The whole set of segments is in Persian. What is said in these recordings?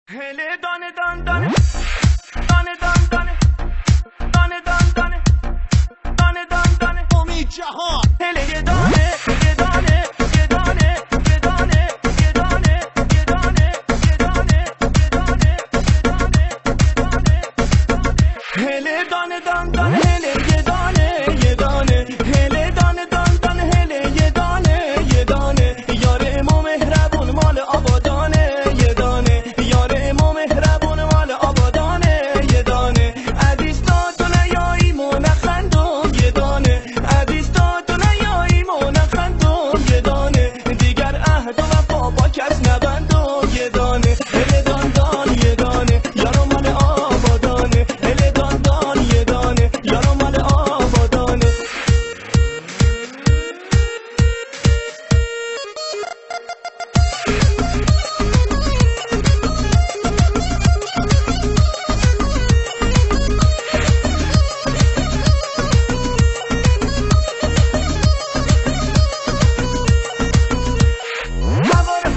هله دانه دان دانه دانه دان دانه دانه دان دانه دانه دان دانه امید جهان هله یه دانه یه دانه یه دانه یه دانه یه دانه یه دانه یه دانه یه دانه یه دانه هله دانه دان دانه هله یه دانه یه دانه هله دانه دان دانه هله یه دانه یه دانه یار امام مهربون مال آبادانه یه دانه یار امام مهربون مال آبادانه یه دانه ادیستاتون یایی منخندون یه دانه ادیستاتون یایی منخندون یه دانه دیگر عهد و وفا با کس نبندون یه دانه هله دان دان یه دانه یار مال آبادانه هله دان دان یه دانه یار مال آبادانه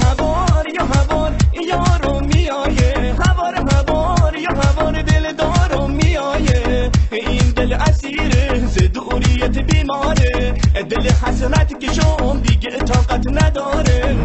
هوار یا هوار یارو میایه هوار یا هوار دل دارو میایه این دل اسیره ز دوریت بیماره دل حسرت که شم دیگه طاقت نداره